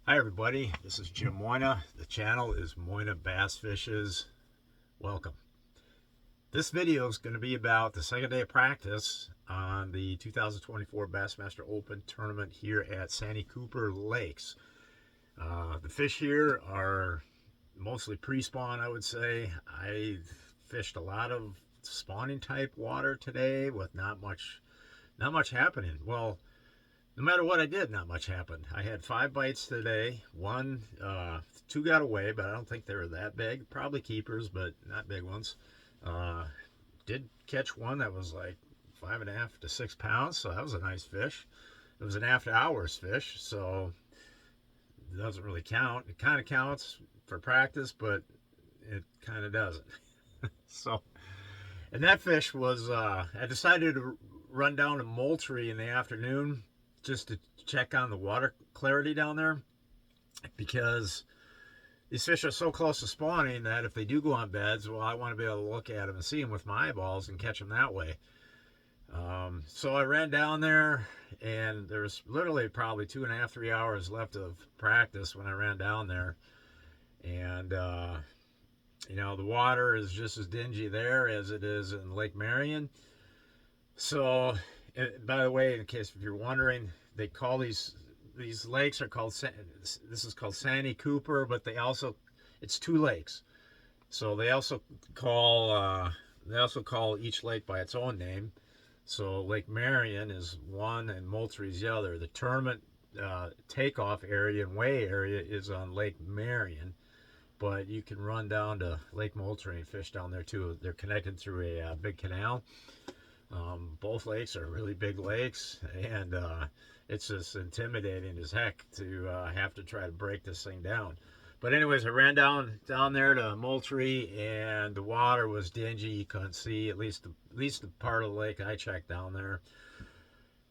Hi everybody, this is Jim Moyna. The channel is Moyna Bass Fishes. Welcome. This video is going to be about the second day of practice on the 2024 Bassmaster Open tournament here at Santee Cooper Lakes. The fish here are mostly pre-spawn, I would say. I fished a lot of spawning type water today with not much happening. Well, no matter what I did, not much happened. I had 5 bites today. Two got away, but I don't think they were that big. Probably keepers, but not big ones. Did catch one that was like 5.5 to 6 pounds, so that was a nice fish. It was an after hours fish, so it doesn't really count. It kind of counts for practice, but it kind of doesn't. So, and that fish was, I decided to run down to Moultrie in the afternoon just to check on the water clarity down there, because these fish are so close to spawning that if they do go on beds, well, I want to be able to look at them and see them with my eyeballs and catch them that way. So I ran down there, and there's literally probably 2.5, 3 hours left of practice when I ran down there. And, you know, the water is just as dingy there as it is in Lake Marion. So, by the way, in case if you're wondering, they call these lakes are called, this is called Santee Cooper, but it's 2 lakes. So they also call each lake by its own name. So Lake Marion is one and Moultrie is the other. The tournament takeoff area and weigh area is on Lake Marion, but you can run down to Lake Moultrie and fish down there too. They're connected through a big canal. Both lakes are really big lakes, and it's just intimidating as heck to have to try to break this thing down. But anyways, I ran down there to Moultrie, and the water was dingy. You couldn't see at least the part of the lake I checked down there.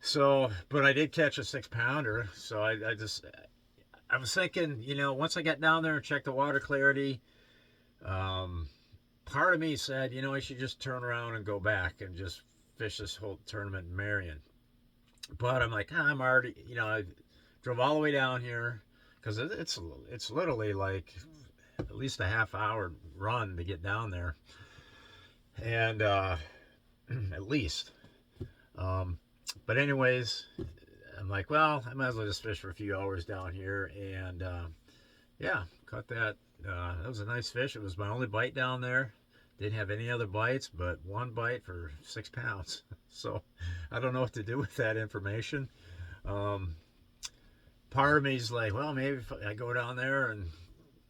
So, but I did catch a 6-pounder. So I was thinking, you know, once I got down there and checked the water clarity, part of me said, you know, I should just turn around and go back and just fish this whole tournament in Marion. But I'm like, I'm already, you know, I drove all the way down here, because it's literally like at least a half-hour run to get down there, and at least. But anyways, I'm like, well, I might as well just fish for a few hours down here, and yeah, caught that. That was a nice fish. It was my only bite down there. Didn't have any other bites, but 1 bite for 6 pounds. So I don't know what to do with that information. Part of me is like, well, maybe if I go down there and,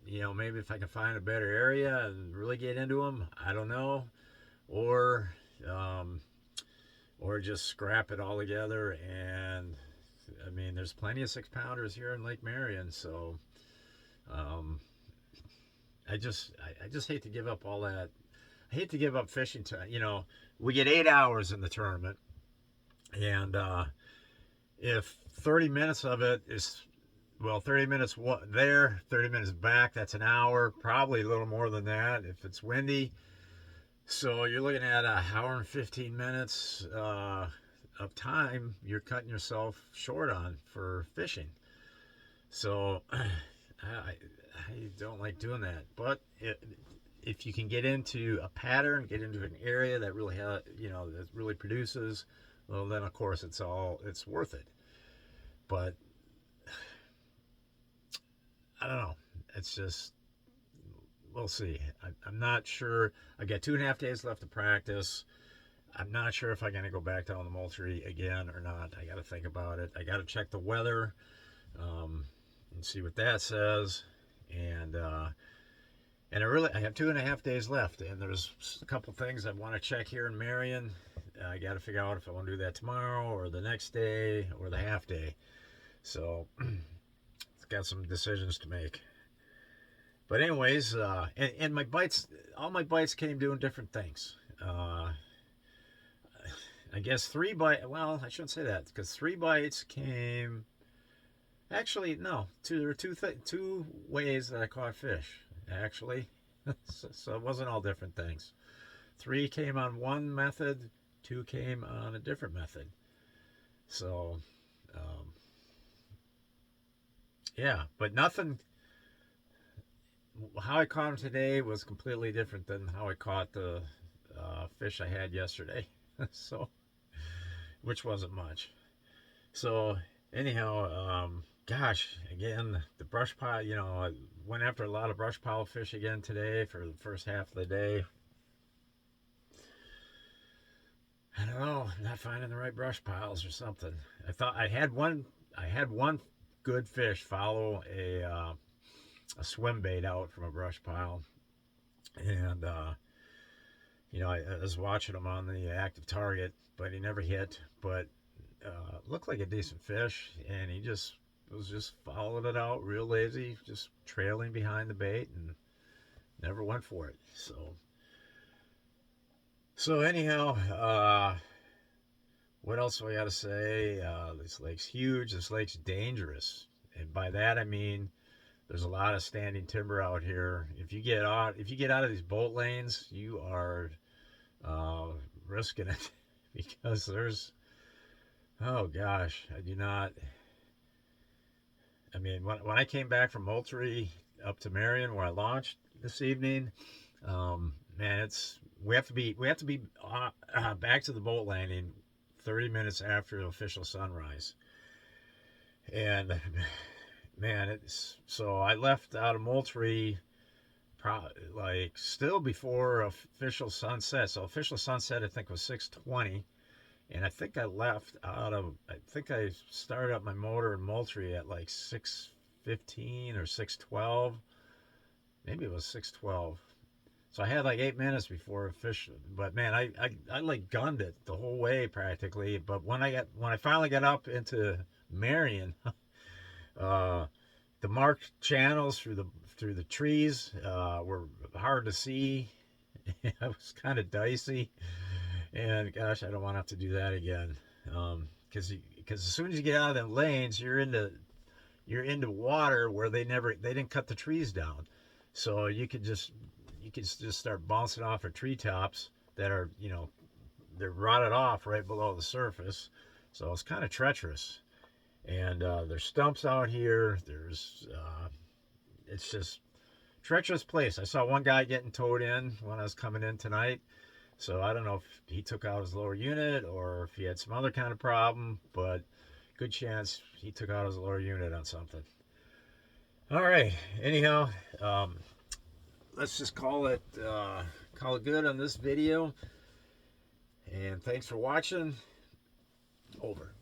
you know, maybe if I can find a better area and really get into them, I don't know. Or just scrap it all together. And I mean, there's plenty of 6-pounders here in Lake Marion. So I just hate to give up all that. I hate to give up fishing time. You know, we get 8 hours in the tournament, and if 30 minutes of it is, well, 30 minutes there, 30 minutes back, that's an hour, probably a little more than that if it's windy. So you're looking at an hour and 15 minutes of time you're cutting yourself short on for fishing. So I don't like doing that, but if you can get into a pattern, get into an area that really that really produces, well, then of course it's worth it. But I don't know. It's just, we'll see. I'm not sure. I got 2.5 days left to practice. I'm not sure if I'm going to go back down the Moultrie again or not. I got to think about it. I got to check the weather and see what that says. And I have 2.5 days left, and there's a couple things I want to check here in Marion. I got to figure out if I want to do that tomorrow or the next day or the half day. So it's got some decisions to make. But anyways, and my bites, all my bites came doing different things. I guess 3 bites, well, I shouldn't say that, because 3 bites came, actually, no, there were two ways that I caught fish, actually. So it wasn't all different things. 3 came on one method, 2 came on a different method. So, yeah, but nothing. How I caught them today was completely different than how I caught the fish I had yesterday. So, which wasn't much. So, anyhow, gosh, again, the brush pile. I went after a lot of brush pile fish again today for the first half of the day. I don't know, not finding the right brush piles or something. I thought I had one. I had one good fish follow a swim bait out from a brush pile, and I was watching him on the active target, but he never hit. But looked like a decent fish, and he just following it out real lazy, just trailing behind the bait, and never went for it. So anyhow, what else do I got to say? This lake's huge. This lake's dangerous, and by that I mean there's a lot of standing timber out here. If you get out of these boat lanes, you are uh, risking it because there's, oh gosh, I do not. I mean, when I came back from Moultrie up to Marion, where I launched this evening, man, we have to be back to the boat landing 30 minutes after the official sunrise, and man, it's so I left out of Moultrie like still before official sunset. So official sunset I think was 6:20, and I think I started up my motor in Moultrie at like 6:15 or 6:12. Maybe it was 6:12. So I had like 8 minutes before official. But man, I like gunned it the whole way practically. But when I finally got up into Marion, uh, the marked channels through the trees were hard to see. It was kind of dicey, and gosh, I don't want to have to do that again. Because as soon as you get out of them lanes, you're into water where they didn't cut the trees down, so you could just start bouncing off of treetops that are they're rotted off right below the surface. So it's kind of treacherous, and there's stumps out here. It's just treacherous place. I saw one guy getting towed in when I was coming in tonight. So I don't know if he took out his lower unit or if he had some other kind of problem, but good chance he took out his lower unit on something. All right. Anyhow, let's just call it good on this video. And thanks for watching. Over.